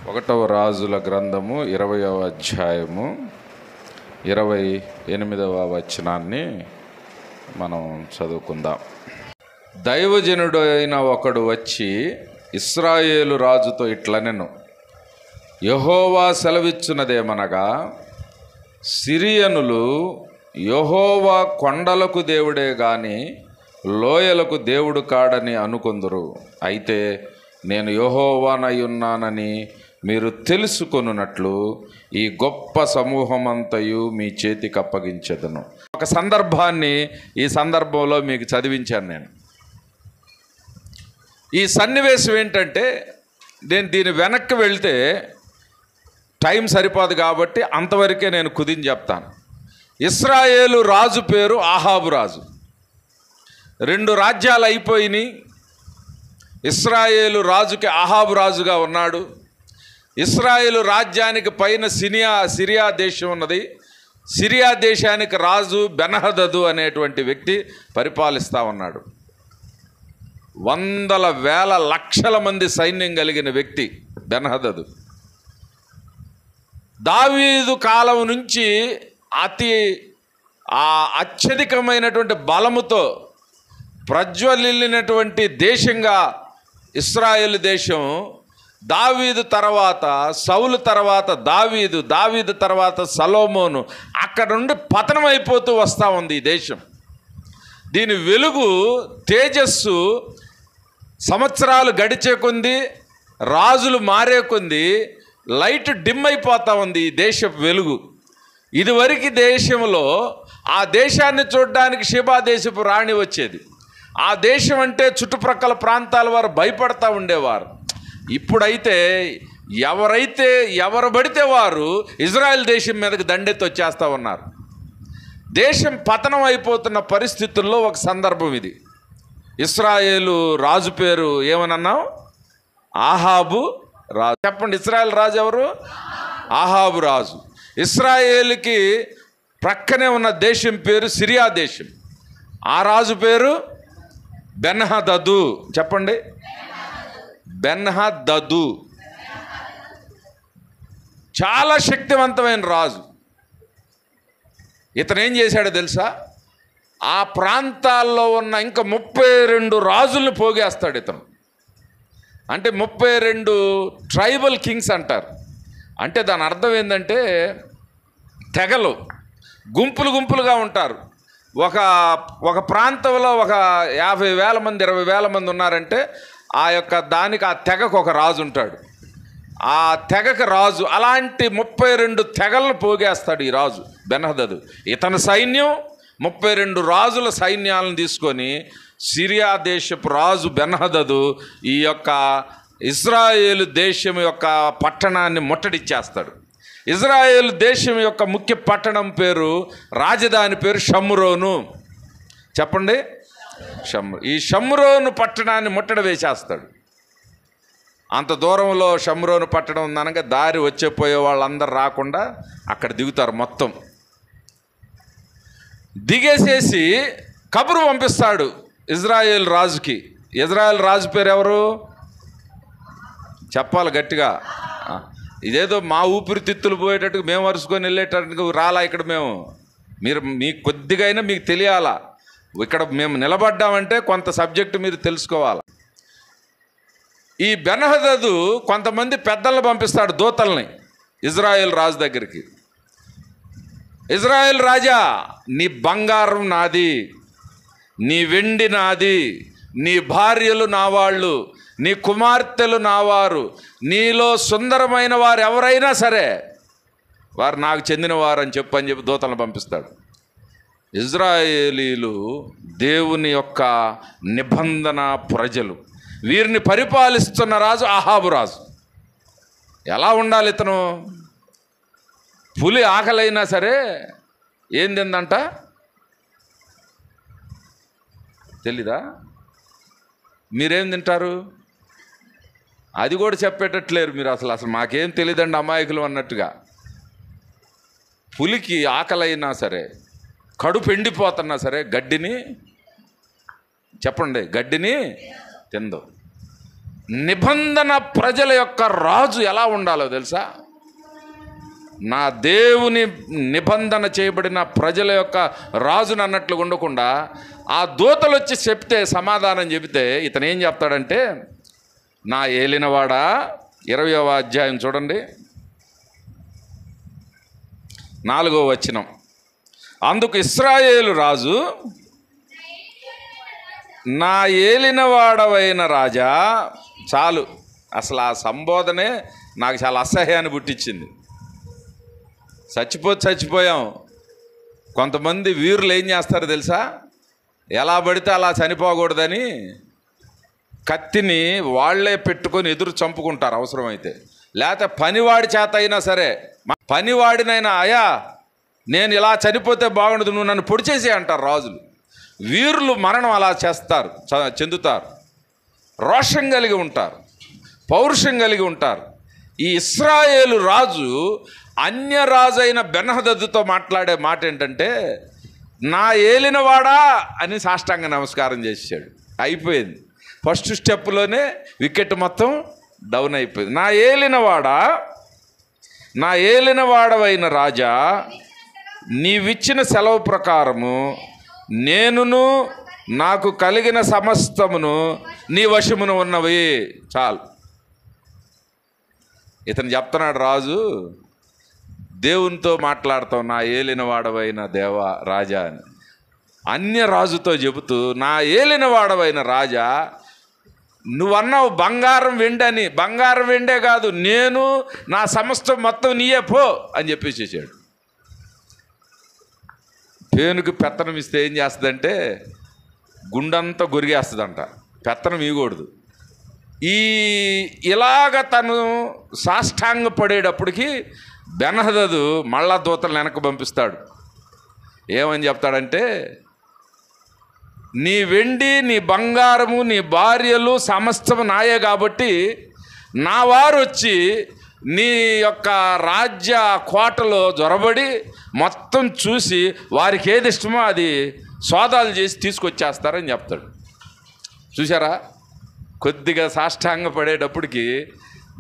ఒకటవ రాజుల గ్రంథము 20వ అధ్యాయము 28వ వచనాన్ని మనం చదువుకుందాం. దైవజనుడు అయిన ఒకడు వచ్చి ఇశ్రాయేలు రాజుతో ఇట్లనెను, యెహోవా సెలవిచ్చున్నదేమనగా, సిరియనులు యెహోవా కొండలకు దేవుడే గాని లోయలకు దేవుడు కాడని అనుకొందురు. అయితే నేను యెహోవానయ్యున్నానని మీరు తెలుసుకొనున్నట్లు ఈ గొప్ప సమూహమంతయు మీ చేతికి అప్పగించెదను. ఒక సందర్భాన్ని ఈ సందర్భంలో మీకు చదివించాను నేను. ఈ సన్నివేశం ఏంటంటే, నేను దీని వెనక్కి వెళ్తే టైం సరిపోదు కాబట్టి అంతవరకే నేను కుదిని చెప్తాను. ఇశ్రాయేలు రాజు పేరు ఆహాబు రాజు. 2 రాజ్యాలు అయిపోయినాయి. ఇశ్రాయేలు రాజుకి ఆహాబు రాజుగా ఉన్నాడు. ఇశ్రాయేలు రాజ్యానికి పైన సిరియా దేశం ఉన్నది. సిరియా దేశానికి రాజు బెన్హదదు అనేటువంటి వ్యక్తి పరిపాలిస్తూ ఉన్నాడు. వందల వేల లక్షల మంది సైన్యం కలిగిన వ్యక్తి బెన్హదదు. దావీదు కాలం నుంచి అత్యధికమైనటువంటి బలముతో ప్రజ్వలిల్లినటువంటి దేశంగా ఇశ్రాయేలు దేశం. దావీదు తర్వాత సౌలు తర్వాత దావీదు తర్వాత సొలొమోను, అక్కడ నుండి పతనం అయిపోతూ వస్తూ ఉంది ఈ దేశం. దీని వెలుగు తేజస్సు సంవత్సరాలు గడిచే కొంది, రాజులు మారే కొంది లైట్ డిమ్ అయిపోతూ ఉంది ఈ దేశపు వెలుగు. ఇదివరకు దేశంలో ఆ దేశాన్ని చూడడానికి షెబా దేశపు రాణి వచ్చేది. ఆ దేశం అంటే చుట్టుప్రక్కల ప్రాంతాల వారు భయపడతా ఉండేవారు. ఇప్పుడైతే ఎవరు పడితే వారు ఇజ్రాయెల్ దేశం మీదకి దండెత్తి వచ్చేస్తూ ఉన్నారు. దేశం పతనం అయిపోతున్న పరిస్థితుల్లో ఒక సందర్భం ఇది. ఇశ్రాయేలు రాజు పేరు ఏమనన్నాం? ఆహాబు రాజు. చెప్పండి, ఇశ్రాయేల్ రాజు ఎవరు? ఆహాబు రాజు. ఇశ్రాయేలుకి ప్రక్కనే ఉన్న దేశం పేరు సిరియా దేశం. ఆ రాజు పేరు బెన్హదదు. చెప్పండి, బెన్హదదు. చాలా శక్తివంతమైన రాజు. ఇతను ఏం చేశాడో తెలుసా? ఆ ప్రాంతాల్లో ఉన్న ఇంకా 32 రాజుల్ని పోగేస్తాడు ఇతను. అంటే 32 ట్రైబల్ కింగ్స్ అంటారు. అంటే దాని అర్థం ఏంటంటే, తెగలు గుంపులుగా ఉంటారు. ఒక ప్రాంతంలో ఒక 50,000 మంది 20,000 మంది ఉన్నారంటే ఆ తెగకు ఒక రాజు ఉంటాడు. ఆ తెగకు రాజు. అలాంటి 32 తెగలను పోగేస్తాడు ఈ రాజు బెన్హదదు. ఇతని సైన్యం 32 రాజుల సైన్యాలను తీసుకొని సిరియా దేశపు రాజు బెన్హదదు ఈ యొక్క ఇజ్రాయేలు దేశం యొక్క పట్టణాన్ని ముట్టడిచ్చేస్తాడు. ఇజ్రాయేలు దేశం యొక్క ముఖ్య పట్టణం పేరు, రాజధాని పేరు షమ్రోను. చెప్పండి, ఈ షమ్రోను పట్టణాన్ని ముట్టడి వేసేస్తాడు. అంత దూరంలో షమ్రోను పట్టణం ఉందనగా దారి వచ్చేపోయే వాళ్ళందరూ రాకుండా అక్కడ దిగుతారు. మొత్తం దిగేసేసి కబురు పంపిస్తాడు ఇజ్రాయేల్ రాజుకి. ఇజ్రాయేల్ రాజు పేరు ఎవరు? చెప్పాలి గట్టిగా. ఇదేదో మా ఊపిరితిత్తులు పోయేటట్టుగా మేము అరుచుకొని వెళ్ళేటట్టుగా రాలా ఇక్కడ మేము. మీకు కొద్దిగా అయినా మీకు తెలియాలా. ఇక్కడ మేము నిలబడ్డామంటే కొంత సబ్జెక్టు మీరు తెలుసుకోవాలి. ఈ బెన్హదదు కొంతమంది పెద్దలను పంపిస్తాడు, దూతల్ని, ఇజ్రాయేల్ రాజు దగ్గరికి. ఇజ్రాయేల్ రాజా, నీ బంగారం నాది, నీ వెండి నాది, నీ భార్యలు నా వాళ్ళు, నీ కుమార్తెలు నావారు, నీలో సుందరమైన వారు ఎవరైనా సరే వారు నాకు చెందినవారు అని చెప్పి దూతలను పంపిస్తాడు. ఇజ్రాయేలీలు దేవుని యొక్క నిబంధన ప్రజలు. వీరిని పరిపాలిస్తున్న రాజు ఆహాబు రాజు. ఎలా ఉండాలి ఇతను? పులి ఆకలైనా సరే ఏం తిందంట తెలీదా? మీరేం తింటారు? అది కూడా చెప్పేటట్లేరు మీరు. అసలు మాకేం తెలియదండి అమాయకులు అన్నట్టుగా. పులికి ఆకలైనా సరే, కడుపు ఎండిపోతున్నా సరే గడ్డిని, చెప్పండి, గడ్డిని తిందు. నిబంధన ప్రజల యొక్క రాజు ఎలా ఉండాలో తెలుసా? నా దేవుని నిబంధన చేయబడిన ప్రజల యొక్క రాజుని అన్నట్లు ఉండకుండా ఆ దూతలు వచ్చి చెప్తే, సమాధానం చెబితే ఇతను ఏం చెప్తాడంటే, నా ఏలినవాడా, 20వ అధ్యాయం చూడండి, 4వ వచనం. అందుకు ఇశ్రాయేలు రాజు, నా ఏలినవాడవైన రాజా. చాలు, అసలు ఆ సంబోధనే నాకు చాలా అసహ్యాన్ని పుట్టించింది. చచ్చిపోయాం. కొంతమంది వీరులు ఏం చేస్తారు తెలుసా? ఎలా పడితే అలా చనిపోకూడదని కత్తిని వాళ్లే పెట్టుకొని ఎదురు చంపుకుంటారు అవసరమైతే. లేకపోతే పనివాడి చేత అయినా సరే, పనివాడినైనా, అయ్యా నేను ఇలా చనిపోతే బాగుండదు, నువ్వు నన్ను పొడి చేసి అంటారు రాజులు. వీరులు మరణం అలా చెందుతారు. రోషం కలిగి ఉంటారు, పౌరుషం కలిగి ఉంటారు. ఈ ఇశ్రాయేలు రాజు అన్యరాజైన బెన్హదదుతో మాట్లాడే మాట ఏంటంటే, నా ఏలినవాడా అని సాష్టాంగ నమస్కారం చేశాడు. అయిపోయింది. ఫస్ట్ స్టెప్లోనే వికెట్ మొత్తం డౌన్ అయిపోయింది. నా ఏలినవాడా, నా ఏలినవాడవైన రాజా, నీవిచ్చిన సెలవు ప్రకారము నేనును నాకు కలిగిన సమస్తమును నీ వశమును ఉన్నవి. చాలు. ఇతను చెప్తున్నాడు, రాజు దేవునితో మాట్లాడతావు, నా ఏలినవాడవైన దేవా రాజా అని. అన్య రాజుతో చెబుతూ, నా ఏలినవాడవైన రాజా, నువ్వన్నావు బంగారం వెండని. బంగారం వెండే కాదు, నేను నా సమస్తం మొత్తం నీయే పో అని చెప్పేసేసాడు. పేనుకు పెత్తనం ఇస్తే ఏం చేస్తుందంటే గుండంతా గొరిగేస్తుందంట. పెత్తనం ఇవ్వకూడదు. ఇలాగ తను సాష్టాంగ పడేటప్పటికి బెన్హదదు మళ్ళా దూతలను వెనక్కి పంపిస్తాడు. ఏమని చెప్తాడంటే, నీ వెండి, నీ బంగారము, నీ భార్యలు సమస్తము నాయే కాబట్టి నా వారు వచ్చి నీ యొక్క రాజ్య కోటలో జొరబడి మొత్తం చూసి వారికి ఏది ఇష్టమో అది సోదాలు చేసి తీసుకొచ్చేస్తారని చెప్తాడు. చూసారా? కొద్దిగా సాష్టాంగ పడేటప్పటికి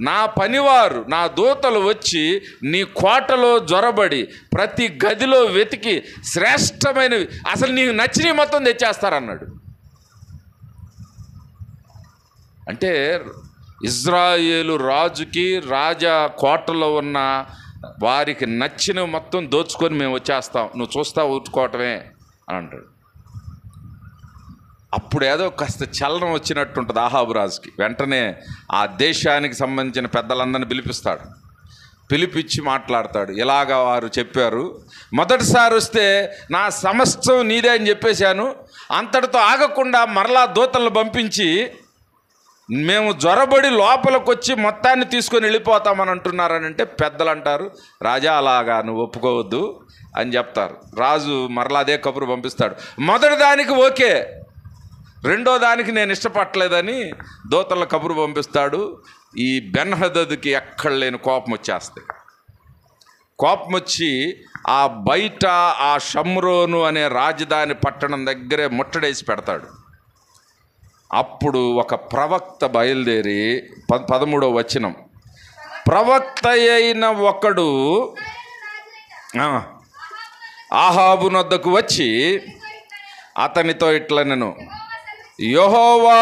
నా పనివారు, నా దూతలు వచ్చి నీ కోటలో జొరబడి ప్రతి గదిలో వెతికి శ్రేష్టమైనవి, అసలు నీకు నచ్చినవి మొత్తం తెచ్చేస్తారన్నాడు. అంటే ఇజ్రాయేలు రాజుకి రాజా కోటలో ఉన్న వారికి నచ్చినవి మొత్తం దోచుకొని మేము వచ్చేస్తాం, నువ్వు చూస్తా ఊరుకోవటమే అని అంటాడు. అప్పుడు ఏదో కాస్త చలనం వచ్చినట్టుంటుంది ఆహాబు రాజుకి. వెంటనే ఆ దేశానికి సంబంధించిన పెద్దలందరినీ పిలిపిస్తాడు. పిలిపించి మాట్లాడతాడు. ఇలాగా వారు చెప్పారు, మొదటిసారి వస్తే నా సమస్తం నీదే అని చెప్పేశాను, అంతటితో ఆగకుండా మరలా దూతలను పంపించి మేము జ్వరబడి లోపలికి వచ్చి మొత్తాన్ని తీసుకొని వెళ్ళిపోతామని అంటున్నారని అంటే పెద్దలు అంటారు, రాజా అలాగా నువ్వు ఒప్పుకోవద్దు అని చెప్తారు. రాజు మరలా అదే కబురు పంపిస్తాడు. మొదటి దానికి ఓకే, రెండో దానికి నేను ఇష్టపడలేదని దూతల కబురు పంపిస్తాడు. ఈ బెన్హదదుకి ఎక్కడ లేని కోపం వచ్చేస్తాయి. కోపం వచ్చి ఆ బయట ఆ షమ్రోను అనే రాజధాని పట్టణం దగ్గరే ముట్టడేసి పెడతాడు. అప్పుడు ఒక ప్రవక్త బయలుదేరి 13వ వచనం, ప్రవక్త అయిన ఒకడు ఆహాబు నొద్దకు వచ్చి అతనితో ఇట్లా, నేను యెహోవా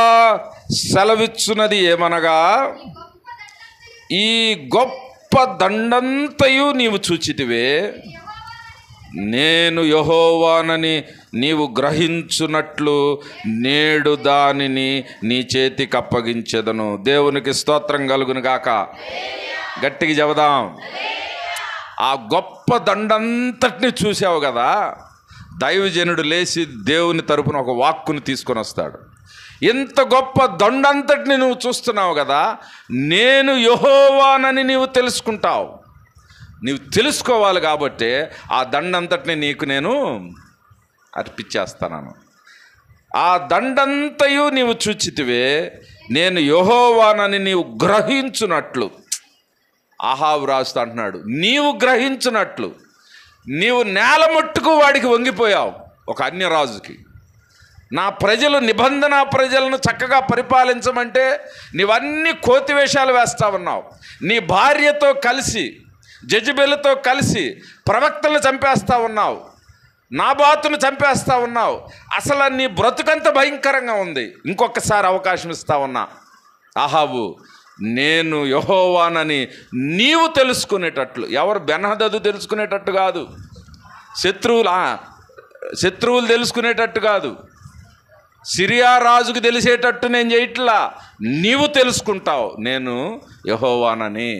సెలవిచ్చున్నది ఏమనగా, ఈ గొప్ప దండంతయు నీవు చూచితివే, నేను యెహోవానని నీవు గ్రహించున్నట్లు నేడు దానిని నీ చేతికి అప్పగించెదను. దేవునికి స్తోత్రం కలుగును గాక. గట్టిగా చెబుదాం. ఆ గొప్ప దండంతటిని చూసావు కదా, దైవజనుడు లేచి దేవుని తరపున ఒక వాక్కుని తీసుకొని వస్తాడు. ఇంత గొప్ప దండంతటిని నువ్వు చూస్తున్నావు కదా, నేను యెహోవానని నీవు తెలుసుకుంటావు. నీవు తెలుసుకోవాలి కాబట్టి ఆ దండంతటిని నీకు నేను అర్పించేస్తాను. ఆ దండంతయు నీవు చూచితివే, నేను యెహోవానని నీవు గ్రహించున్నట్లు. ఆహాబు రాజుతో అంటున్నాడు, నీవు గ్రహించున్నట్లు. నీవు నేల మట్టుకు వాడికి వంగిపోయావు, ఒక అన్యరాజుకి. నా ప్రజలు నిబంధన ప్రజలను చక్కగా పరిపాలించమంటే నీవన్నీ కోతివేషాలు వేస్తా ఉన్నావు. నీ భార్యతో కలిసి జెజబెలుతో కలిసి ప్రవక్తలను చంపేస్తా ఉన్నావు, నాబాతును చంపేస్తా ఉన్నావు. అసలు నీ బ్రతుకంత భయంకరంగా ఉంది. ఇంకొకసారి అవకాశం ఇస్తా ఉన్నా, ఆహాబు నేను యెహోవానని నీవు తెలుసుకునేటట్లు. ఎవరు? బెన్హదదు తెలుసుకునేటట్టు కాదు, శత్రువులు తెలుసుకునేటట్టు కాదు, సిరియా రాజుకు తెలిసేటట్టు నేను చేయట్లా. నీవు తెలుసుకుంటావు నేను యెహోవానని.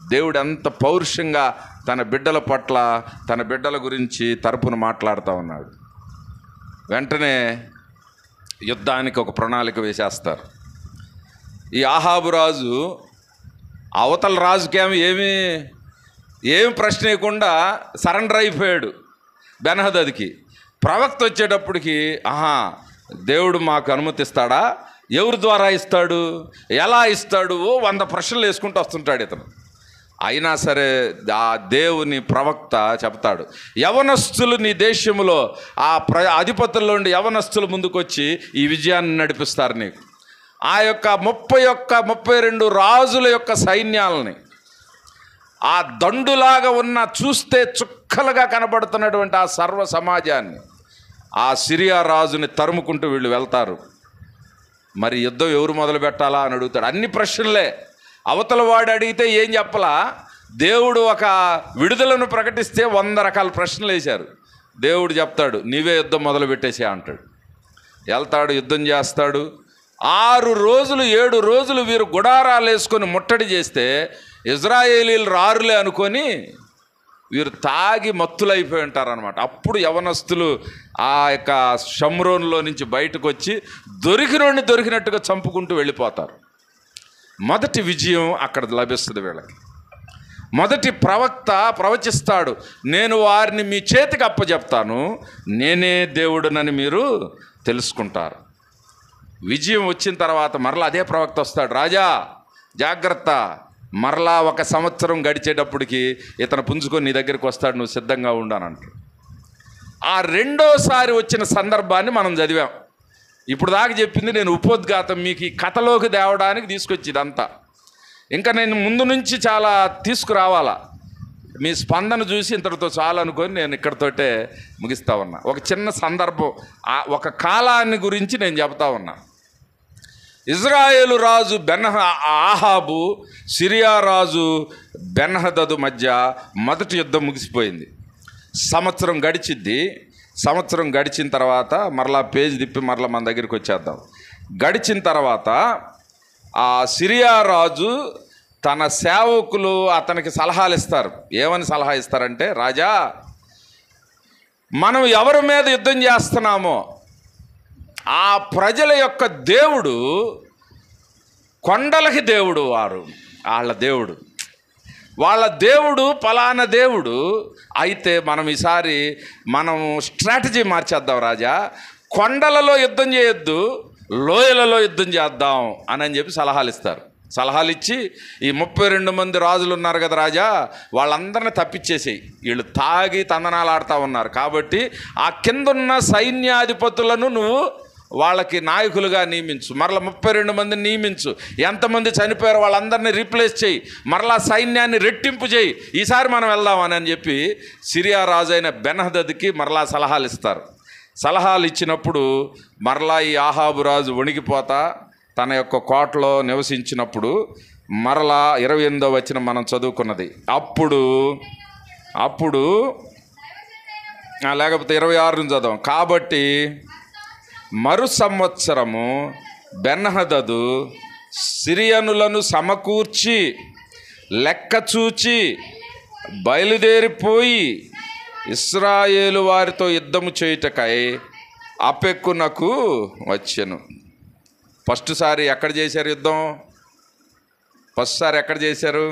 దేవుడు ఎంత పౌరుషంగా తన బిడ్డల పట్ల, తన బిడ్డల గురించి తరపున మాట్లాడుతూ ఉన్నాడు. వెంటనే యుద్ధానికి ఒక ప్రణాళిక వేసేస్తారు. ఈ ఆహాబు రాజు అవతల రాజుకేమో ఏమి ప్రశ్న లేకుండా సరెండర్ అయిపోయాడు బెన్హదదుకి. ప్రవక్త వచ్చేటప్పటికి దేవుడు మాకు అనుమతిస్తాడా, ఎవరి ద్వారా ఇస్తాడు, ఎలా ఇస్తాడు, 100 ప్రశ్నలు వేసుకుంటూ వస్తుంటాడు ఇతను. అయినా సరే ఆ దేవుని ప్రవక్త చెప్తాడు, యవనస్తులు నీ దేశంలో అధిపతుల్లో ఉండి యవనస్తులు ముందుకొచ్చి ఈ విజయాన్ని నడిపిస్తారు నీకు. ఆ యొక్క 32 రాజుల యొక్క సైన్యాలని, ఆ దండులాగా ఉన్న చూస్తే చుక్కలుగా కనబడుతున్నటువంటి ఆ సర్వ సమాజాన్ని, ఆ సిరియా రాజుని తరుముకుంటూ వీళ్ళు వెళ్తారు. మరి యుద్ధం ఎవరు మొదలు పెట్టాలా అని అడుగుతాడు. అన్ని ప్రశ్నలే. అవతల వాడు అడిగితే ఏం చెప్పలా, దేవుడు ఒక విడుదలను ప్రకటిస్తే 100 రకాల ప్రశ్నలు వేశారు. దేవుడు చెప్తాడు నీవే యుద్ధం మొదలు పెట్టేసే అంటాడు. వెళ్తాడు, యుద్ధం చేస్తాడు. 6 రోజులు 7 రోజులు వీరు గుడారాలు వేసుకొని ముట్టడి చేస్తే ఇజ్రాయేలీలు రారులే అనుకొని వీరు తాగి మత్తులైపోయి ఉంటారనమాట. అప్పుడు యవనస్తులు ఆ యొక్క షమ్రోన్లో నుంచి బయటకు వచ్చి దొరికినట్టుగా చంపుకుంటూ వెళ్ళిపోతారు. మొదటి విజయం అక్కడ లభిస్తుంది వీళ్ళకి. మొదటి ప్రవక్త ప్రవచిస్తాడు, నేను వారిని మీ చేతికి అప్పచెప్తాను, నేనే దేవుడునని మీరు తెలుసుకుంటారు. విజయం వచ్చిన తర్వాత మరలా అదే ప్రవక్త వస్తాడు, రాజా జాగ్రత్త, మరలా 1 సంవత్సరం గడిచేటప్పటికి ఇతను పుంజుకొని నీ దగ్గరికి వస్తాడు, నువ్వు సిద్ధంగా ఉండానంటాడు. ఆ రెండోసారి వచ్చిన సందర్భాన్ని మనం చదివాం. ఇప్పుడు దాకా చెప్పింది నేను ఉపోద్ఘాతం మీకు ఈ కథలోకి తేవడానికి తీసుకొచ్చి ఇదంతా. ఇంకా నేను ముందు నుంచి చాలా తీసుకురావాలా. మీ స్పందన చూసి ఇంతటితో చాలు అనుకొని నేను ఇక్కడితోటే ముగిస్తా ఉన్నా. ఒక చిన్న సందర్భం, ఒక కాలాన్ని గురించి నేను చెప్తా ఉన్నా. ఇజ్రాయేలు రాజు ఆహాబు, సిరియా రాజు బెన్హదదు మధ్య మొదటి యుద్ధం ముగిసిపోయింది. సంవత్సరం గడిచిద్ది. సంవత్సరం గడిచిన తర్వాత మరలా పేజీ తిప్పి మరలా మన దగ్గరికి వచ్చేద్దాం. గడిచిన తర్వాత ఆ సిరియా రాజు తన సేవకులు అతనికి సలహాలు ఇస్తారు. ఏమని సలహా ఇస్తారంటే, రాజా మనం ఎవరి మీద యుద్ధం చేస్తున్నామో ఆ ప్రజల యొక్క దేవుడు కొండలకి దేవుడు, వాళ్ళ దేవుడు పలానా దేవుడు. అయితే మనం ఈసారి స్ట్రాటజీ మార్చేద్దాం రాజా, కొండలలో యుద్ధం చేయొద్దు, లోయలలో యుద్ధం చేద్దాం అని చెప్పి సలహాలు ఇస్తారు. సలహాలు ఇచ్చి ఈ 32 మంది రాజులు ఉన్నారు కదా రాజా, వాళ్ళందరినీ తప్పించేసేయి, వీళ్ళు తాగి తందనాలు ఆడుతూ ఉన్నారు కాబట్టి ఆ కిందున్న సైన్యాధిపతులను నువ్వు వాళ్ళకి నాయకులుగా నియమించు, మరలా 32 మందిని నియమించు, ఎంతమంది చనిపోయారో వాళ్ళందరినీ రీప్లేస్ చేయి, మరలా సైన్యాన్ని రెట్టింపు చేయి, ఈసారి మనం వెళ్దామని చెప్పి సిరియా రాజు అయిన బెన్హదదుకి మరలా సలహాలు ఇస్తారు. సలహాలు ఇచ్చినప్పుడు మరలా ఈ ఆహాబు రాజు వణికిపోతా తన యొక్క కోటలో నివసించినప్పుడు మరలా 28వ వచనం మనం చదువుకున్నది. అప్పుడు లేకపోతే 26 చదవం. కాబట్టి మరు సంవత్సరము బెన్హదదు సిరియనులను సమకూర్చి లెక్క చూచి బయలుదేరిపోయి ఇశ్రాయేలు వారితో యుద్ధము చేయుటకై అపెక్కునకు వచ్చెను. ఫస్ట్ సారి ఎక్కడ చేశారు యుద్ధం? ఫస్ట్ సారి ఎక్కడ చేశారు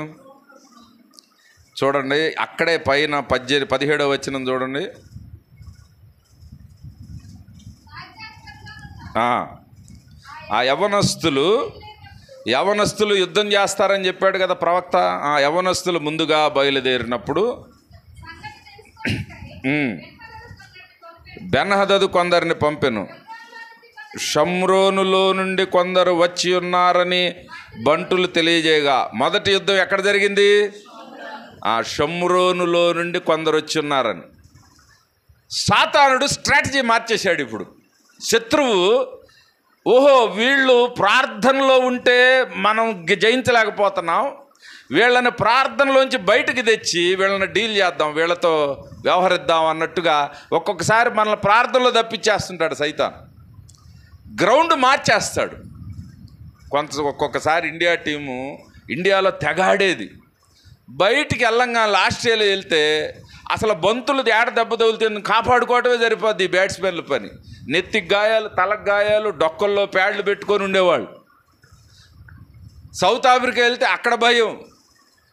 చూడండి, అక్కడే పైన 17వ వచనం చూడండి. ఆ యవనస్తులు యుద్ధం చేస్తారని చెప్పాడు కదా ప్రవక్త. ఆ యవనస్తులు ముందుగా బయలుదేరినప్పుడు బెన్హదదు కొందరిని పంపెను. షమ్రోనులో నుండి కొందరు వచ్చి ఉన్నారని బంటులు తెలియజేయగా, మొదటి యుద్ధం ఎక్కడ జరిగింది? ఆ షమ్రోనులో నుండి కొందరు వచ్చి ఉన్నారని. సాతానుడు స్ట్రాటజీ మార్చేశాడు. ఇప్పుడు శత్రువు, ఓహో వీళ్ళు ప్రార్థనలో ఉంటే మనం జయించలేకపోతున్నాం, వీళ్ళని ప్రార్థనలోంచి బయటకు తెచ్చి వీళ్ళని డీల్ చేద్దాం, వీళ్ళతో వ్యవహరిద్దాం అన్నట్టుగా ఒక్కొక్కసారి మనల్ని ప్రార్థనలో తప్పించేస్తుంటాడు సైతాన్. గ్రౌండ్ మార్చేస్తాడు. ఒక్కొక్కసారి ఇండియా టీము ఇండియాలో తెగాడేది, బయటికి వెళ్ళంగానే ఆస్ట్రేలియా వెళ్తే అసలు బంతులు ఏడ దెబ్బ తగులుతుంది కాపాడుకోవటమే సరిపోద్ది బ్యాట్స్మెన్ల పని. నెత్తికి గాయాలు, తలకు గాయాలు, డొక్కల్లో ప్యాడ్లు పెట్టుకొని ఉండేవాళ్ళు. సౌత్ ఆఫ్రికా వెళ్తే అక్కడ భయం,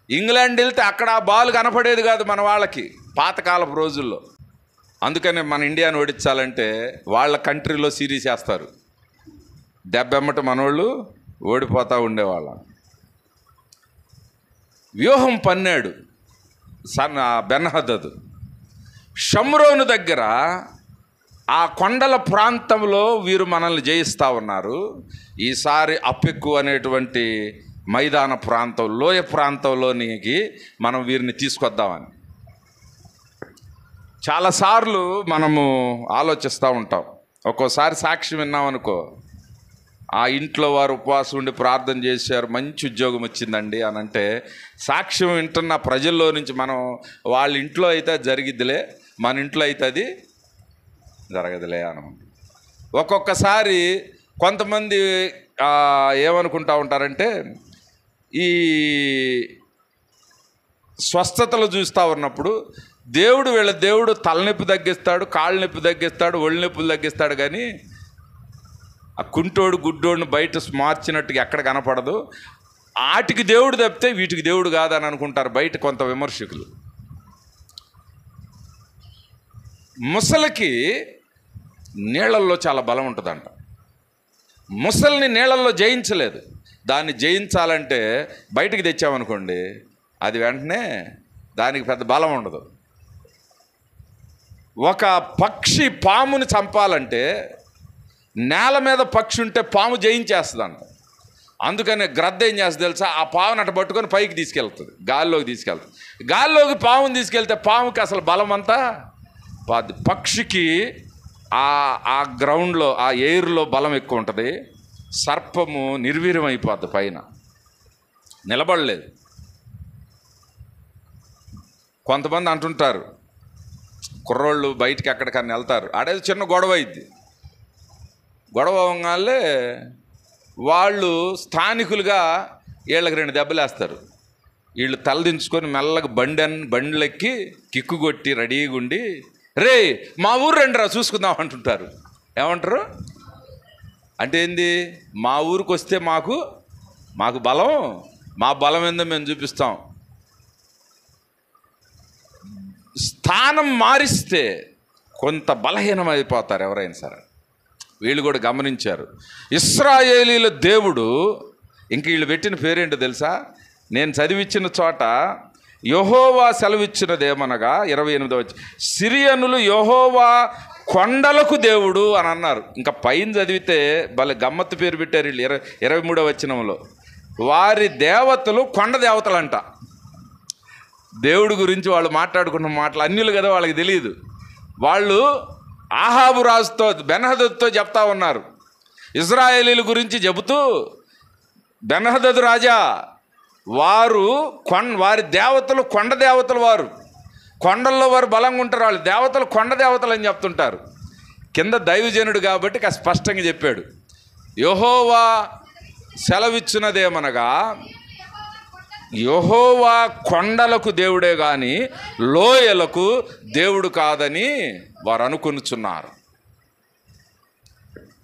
ఇంగ్లాండ్ వెళ్తే అక్కడ ఆ బాల్ కనపడేది కాదు మన వాళ్ళకి పాతకాలపు రోజుల్లో. అందుకనే మన ఇండియాను ఓడించాలంటే వాళ్ళ కంట్రీలో సిరీస్ వేస్తారు, దెబ్బెమ్మట మనోళ్ళు ఓడిపోతూ ఉండేవాళ్ళం. వ్యూహం పన్నాడు బెన్హదదు. షమ్రోను దగ్గర ఆ కొండల ప్రాంతంలో వీరు మనల్ని జయిస్తూ ఉన్నారు. ఈసారి అపెక్కు అనేటువంటి మైదాన ప్రాంతం, లోయ ప్రాంతంలోనికి మనం వీరిని తీసుకొద్దామని చాలాసార్లు మనము ఆలోచిస్తూ ఉంటాం. ఒక్కోసారి సాక్ష్యం విన్నామనుకో, ఆ ఇంట్లో వారు ఉపవాసం ఉండి ప్రార్థన చేశారు, మంచి ఉద్యోగం వచ్చిందండి అని అంటే, సాక్ష్యం వింటున్న ప్రజల్లో నుంచి మనం వాళ్ళ ఇంట్లో అయితే జరిగిద్దిలే, మన ఇంట్లో అయితే అది జరగదులే అని. ఒక్కొక్కసారి కొంతమంది ఏమనుకుంటూ ఉంటారంటే, ఈ స్వస్థతలు చూస్తూ ఉన్నప్పుడు వీళ్ళ దేవుడు తలనొప్పి తగ్గిస్తాడు, కాళ్ళ నొప్పి తగ్గిస్తాడు, ఒళ్ళు నొప్పులు తగ్గిస్తాడు, కానీ ఆ కుంటోడు గుడ్డోడిని బయట మార్చినట్టుగా ఎక్కడ కనపడదు. ఆటికి దేవుడు తప్పితే వీటికి దేవుడు కాదని అనుకుంటారు బయట కొంత విమర్శకులు. ముసలికి నీళ్ళల్లో చాలా బలం ఉంటుందంట. ముసలిని నీళ్ళల్లో జయించలేదు, దాన్ని జయించాలంటే బయటికి తెచ్చామనుకోండి, అది వెంటనే దానికి పెద్ద బలం ఉండదు. ఒక పక్షి పాముని చంపాలంటే నేల మీద పక్షి ఉంటే పాము జయించేస్తుందంట. అందుకని గ్రద్ద ఏం చేస్తుంది తెలుసా, ఆ పాముని అట్ట పట్టుకొని పైకి తీసుకెళ్తుంది, గాల్లోకి తీసుకెళ్తుంది. గాల్లోకి పాముని తీసుకెళ్తే పాముకి అసలు బలం అంతా పక్షికి ఆ గ్రౌండ్లో, ఆ ఎయిర్లో బలం ఎక్కువ ఉంటుంది. సర్పము నిర్వీర్యం అయిపోద్ది, పైన నిలబడలేదు. కొంతమంది అంటుంటారు, కుర్రోళ్ళు బయటికి ఎక్కడికన్నా వెళ్తారు, ఆడేది చిన్న గొడవ అయింది, గొడవ అవ్వగానే వాళ్ళు స్థానికులుగా వీళ్ళకి 2 దెబ్బలు వేస్తారు. వీళ్ళు తలదించుకొని మెల్లగా బండ్లెక్కి కిక్కు కొట్టి రెడీగా ఉండి, రే మా ఊరు రండిరా చూసుకుందాం అంటుంటారు. ఏమంటారు అంటే ఏంది, మా ఊరికి వస్తే మాకు బలం, మా బలం ఏందో మేము చూపిస్తాం. స్థానం మారిస్తే కొంత బలహీనం అయిపోతారు ఎవరైనా సరే. వీళ్ళు కూడా గమనించారు. ఇశ్రాయేలీల దేవుడు, ఇంక వీళ్ళు పెట్టిన పేరేంటో తెలుసా, నేను చదివించిన చోట యెహోవా సెలవిచ్చినదేమనగా 28వ వచనం, సిరియనులు యెహోవా కొండలకు దేవుడు అని అన్నారు. ఇంకా పైన చదివితే భలే గమ్మత్తు పేరు పెట్టారు వీళ్ళు. 23వ వచనంలో వారి దేవతలు కొండ దేవతలంట. దేవుడి గురించి వాళ్ళు మాట్లాడుకున్న మాటలు అన్యులు కదా, వాళ్ళకి తెలియదు. వాళ్ళు ఆహాబు రాజుతో, బెన్హదదుతో చెప్తా ఉన్నారు. ఇశ్రాయేలీల గురించి చెబుతూ, బెన్హదదు రాజా, వారి దేవతలు కొండ దేవతలు, వారు కొండల్లో వారు బలంగా ఉంటారు, వాళ్ళు దేవతలు కొండ దేవతలు అని చెప్తుంటారు. కింద దైవజనుడు కాబట్టి కాస్త స్పష్టంగా చెప్పాడు. యెహోవా సెలవిచ్చినదేమనగా, యెహోవా కొండలకు దేవుడే కానీ లోయలకు దేవుడు కాదని వారు అనుకొనుచున్నారు.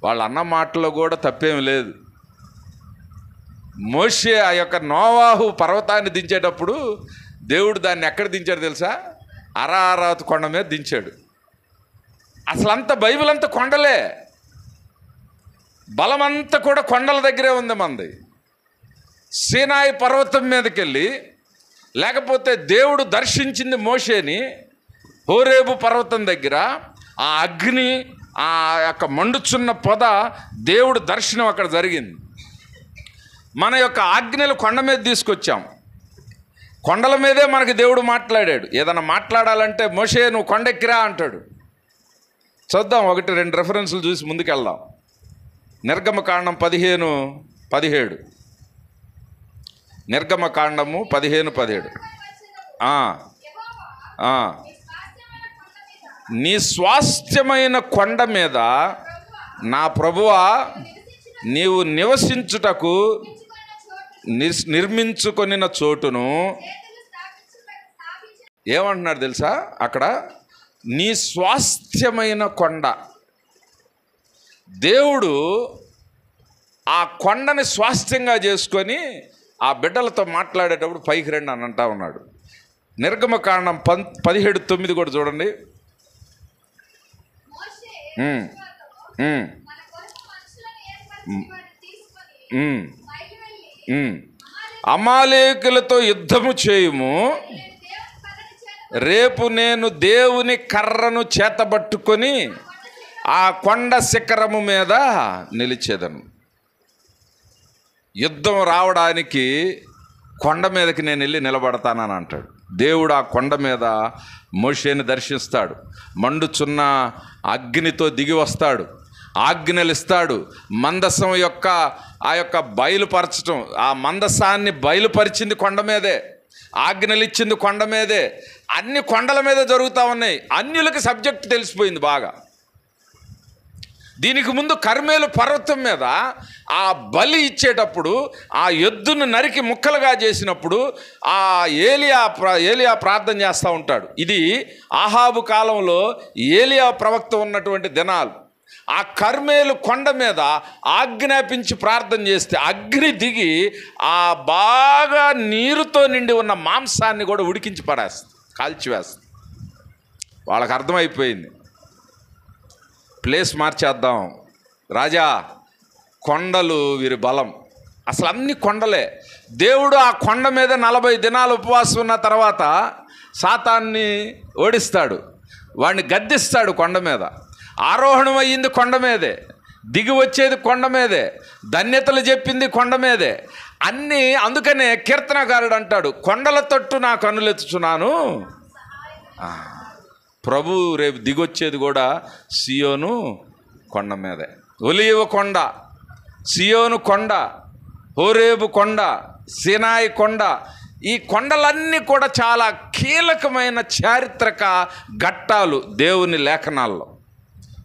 వాళ్ళు అన్న మాటలో కూడా తప్పేమి లేదు. మోషే ఆ యొక్క నోవాహు పర్వతాన్ని దించేటప్పుడు దేవుడు దాన్ని ఎక్కడ దించాడు తెలుసా, అరారాతు కొండ మీద దించాడు. అసలంతా బైబిల్ అంతా కొండలే, బలమంతా కూడా కొండల దగ్గరే ఉంది మంది. సీనాయి పర్వతం మీదకి వెళ్ళి, లేకపోతే దేవుడు దర్శించింది మోషేని హోరేబు పర్వతం దగ్గర, ఆ అగ్ని ఆ యొక్క మండుచున్న పొద దేవుడు దర్శనం అక్కడ జరిగింది. మన యొక్క ఆజ్ఞలు కొండ మీద తీసుకొచ్చాం. కొండల మీదే మనకి దేవుడు మాట్లాడాడు. ఏదైనా మాట్లాడాలంటే మోషే నువ్వు కొండెక్కిరా అంటాడు. చూద్దాం, 1-2 రెఫరెన్సులు చూసి ముందుకెళ్దాం. నిర్గమకాండం 15:17. నిర్గమకాండము 15:17. నీ స్వాస్థ్యమైన కొండ మీద నా ప్రభువా నీవు నివసించుటకు నిర్మించుకొనిన చోటును ఏమంటున్నాడు తెలుసా? అక్కడ నీ స్వాస్థ్యమైన కొండ. దేవుడు ఆ కొండని స్వాస్థ్యంగా చేసుకొని ఆ బిడ్డలతో మాట్లాడేటప్పుడు పైకి రండి అని అంటా ఉన్నాడు. నిర్గమకాండం 17:9 కూడా చూడండి. అమాలేకులతో యుద్ధము చేయుము, రేపు నేను దేవుని కర్రను చేతబట్టుకొని ఆ కొండ శిఖరము మీద నిలిచేదను. యుద్ధం రావడానికి కొండ మీదకి నేను వెళ్ళి నిలబడతానని అంటాడు. దేవుడు ఆ కొండ మీద మోషేని దర్శిస్తాడు. మండుచున్న అగ్నితో దిగి వస్తాడు, ఆజ్ఞలు ఇస్తాడు. మందసం యొక్క ఆ యొక్క బయలుపరచటం, ఆ మందసాన్ని బయలుపరిచింది కొండ మీదే, ఆజ్ఞలు ఇచ్చింది కొండ మీదే. అన్ని కొండల మీద జరుగుతూ ఉన్నాయి. అన్యులకి సబ్జెక్ట్ తెలిసిపోయింది బాగా. దీనికి ముందు కర్మేలు పర్వతం మీద ఆ బలి ఇచ్చేటప్పుడు ఆ ఎద్దును నరికి ముక్కలుగా చేసినప్పుడు ఆ ఏలియా ప్రార్థన చేస్తూ ఉంటాడు. ఇది ఆహాబు కాలంలో ఏలియా ప్రవక్త ఉన్నటువంటి దినాలు. ఆ కర్మేలు కొండ మీద ఆజ్ఞాపించి ప్రార్థన చేస్తే అగ్ని దిగి ఆ బాగా నీరుతో నిండి ఉన్న మాంసాన్ని కూడా ఉడికించి పడేస్తుంది, కాల్చివేస్తుంది. వాళ్ళకి అర్థమైపోయింది, ప్లేస్ మార్చేద్దాం రాజా, కొండలు వీరి బలం. అసలు అన్ని కొండలే. దేవుడు ఆ కొండ మీద 40 దినాలు ఉపవాసం ఉన్న తర్వాత సాతాన్ని ఓడిస్తాడు, వాడిని గద్దిస్తాడు కొండ మీద. ఆరోహణం అయ్యింది కొండ మీదే, దిగి వచ్చేది కొండ మీదే, ధన్యతలు చెప్పింది కొండ మీదే అన్నీ. అందుకనే కీర్తనకారుడు అంటాడు, కొండల తట్టు నా కన్నులెత్తుచున్నాను. ప్రభు రేపు దిగొచ్చేది కూడా సియోను కొండ మీదే. ఒలీవ కొండ, సియోను కొండ, హోరేబు కొండ, సీనాయి కొండ. ఈ కొండలన్నీ కూడా చాలా కీలకమైన చారిత్రక ఘట్టాలు దేవుని లేఖనాల్లో.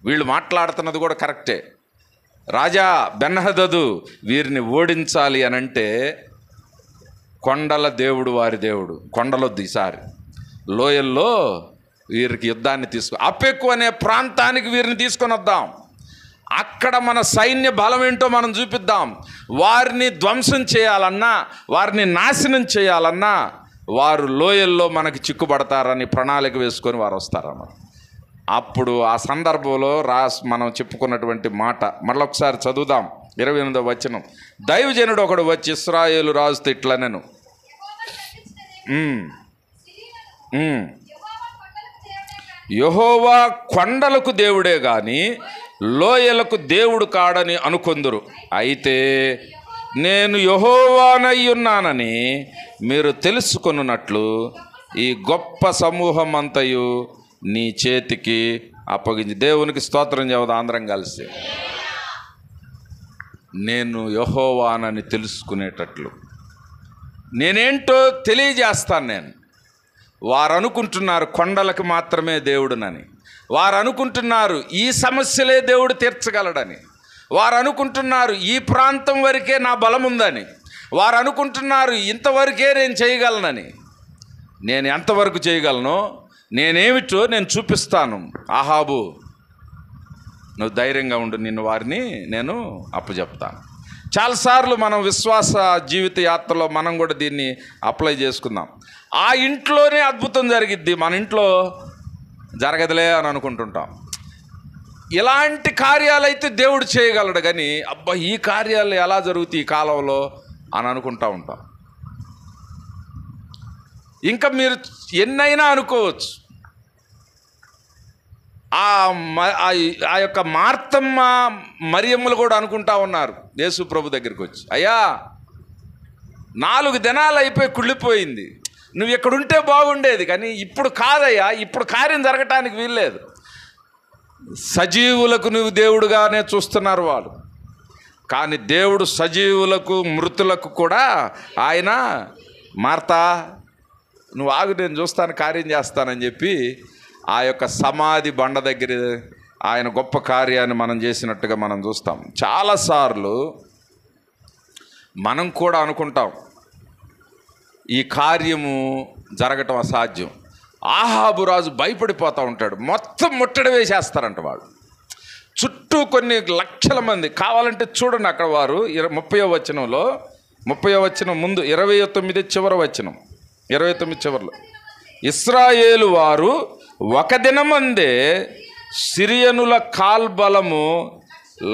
వీళ్ళు మాట్లాడుతున్నది కూడా కరెక్టే. రాజా బెన్హదదు వీరిని ఓడించాలి అని అంటే కొండల దేవుడు వారి దేవుడు. కొండలొద్దు, ఈసారి లోయల్లో వీరికి యుద్ధాన్ని అపెక్కు అనే ప్రాంతానికి వీరిని తీసుకొని వద్దాం. అక్కడ మన సైన్య బలం ఏంటో మనం చూపిద్దాం. వారిని ధ్వంసం చేయాలన్నా, వారిని నాశనం చేయాలన్నా వారు లోయల్లో మనకి చిక్కుబడతారని ప్రణాళిక వేసుకొని వారు వస్తారన్నమాట. అప్పుడు ఆ సందర్భంలో మనం చెప్పుకున్నటువంటి మాట మళ్ళొకసారి చదువుదాం. 28వ వచనం. దైవజనుడు ఒకడు వచ్చి ఇశ్రాయేలు రాజుతో ఇట్లనెను, యెహోవా కొండలకు దేవుడే గాని లోయలకు దేవుడు కాడని అనుకొందురు. అయితే నేను యెహోవానయ్యున్నానని మీరు తెలుసుకొనున్నట్లు ఈ గొప్ప సమూహం అంతయు నీ చేతికి అప్పగించి. దేవునికి స్తోత్రం చెబుదాం అందరం కలిసి. నేను యెహోవానని తెలుసుకునేటట్లు నేనేంటో తెలియజేస్తాను. నేను వారు అనుకుంటున్నారు కొండలకు మాత్రమే దేవుడునని. వారు అనుకుంటున్నారు ఈ సమస్యలే దేవుడు తీర్చగలడని. వారు అనుకుంటున్నారు ఈ ప్రాంతం వరకే నా బలం ఉందని. వారు అనుకుంటున్నారు ఇంతవరకే నేను చేయగలనని. నేను ఎంతవరకు చేయగలను, నేనేమిటో నేను చూపిస్తాను. ఆహాబు నువ్వు ధైర్యంగా ఉండు, వారిని నేను అప్పచెప్తాను. చాలాసార్లు మనం విశ్వాస జీవిత యాత్రలో మనం కూడా దీన్ని అప్లై చేసుకుందాం. ఆ ఇంట్లోనే అద్భుతం జరిగిద్ది, మన ఇంట్లో జరగదులే అని అనుకుంటుంటాం. ఇలాంటి కార్యాలు అయితే దేవుడు చేయగలడు, కానీ అబ్బా ఈ కార్యాలు ఎలా జరుగుతాయి ఈ కాలంలో అని అనుకుంటూ ఉంటాం. ఇంకా మీరు ఎన్నైనా అనుకోవచ్చు, ఆ యొక్క మార్తమ్మ మరియమ్మలు కూడా అనుకుంటా ఉన్నారు యేసు ప్రభు దగ్గరికి వచ్చి, అయ్యా 4 దినాలు అయిపోయి కుళ్ళిపోయింది, నువ్వు ఎక్కడుంటే బాగుండేది, కానీ ఇప్పుడు కాదయ్యా, ఇప్పుడు కార్యం జరగటానికి వీల్లేదు. సజీవులకు నువ్వు దేవుడుగానే చూస్తున్నారు వాళ్ళు, కానీ దేవుడు సజీవులకు మృతులకు కూడా ఆయన మార్తా నువ్వు ఆగు, నేను చూస్తాను, కార్యం చేస్తానని చెప్పి ఆ యొక్క సమాధి బండ దగ్గర ఆయన గొప్ప కార్యాన్ని మనం చేసినట్టుగా మనం చూస్తాం. చాలాసార్లు మనం కూడా అనుకుంటాం ఈ కార్యము జరగటం అసాధ్యం. ఆహాబు రాజు భయపడిపోతూ ఉంటాడు, మొత్తం ముట్టడి వేసేస్తారంట వాళ్ళు, చుట్టూ కొన్ని లక్షల మంది. కావాలంటే చూడండి అక్కడ వారు 30వ వచనంలో, 30వ వచనం ముందు 29 చివరి వచనం, 29 చివరిలో, ఇశ్రాయేలు వారు ఒక దినమందే సిరియనుల కాల్బలము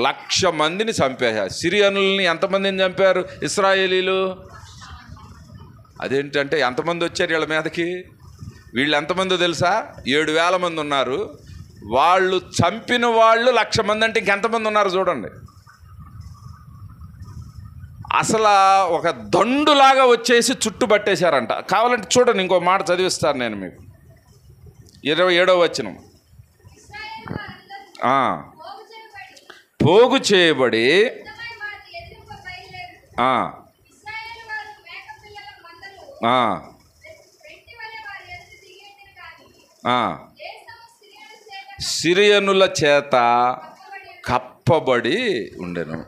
1,00,000 మందిని చంపేశారు. సిరియనుల్ని ఎంతమందిని చంపారు ఇశ్రాయేలీలు? అదేంటంటే ఎంతమంది వచ్చారు వీళ్ళ మీదకి? వీళ్ళు ఎంతమందో తెలుసా? 7,000 మంది ఉన్నారు. వాళ్ళు చంపిన వాళ్ళు 1,00,000 మంది అంటే ఇంకెంతమంది ఉన్నారు చూడండి. అసలు ఒక దండులాగా వచ్చేసి చుట్టుపట్టేశారంట. కావాలంటే చూడండి, ఇంకో మాట చదివిస్తాను నేను మీకు. 27వ వచనం, పోగు చేయబడి సిరియనుల చేత కప్పబడి ఉండెను.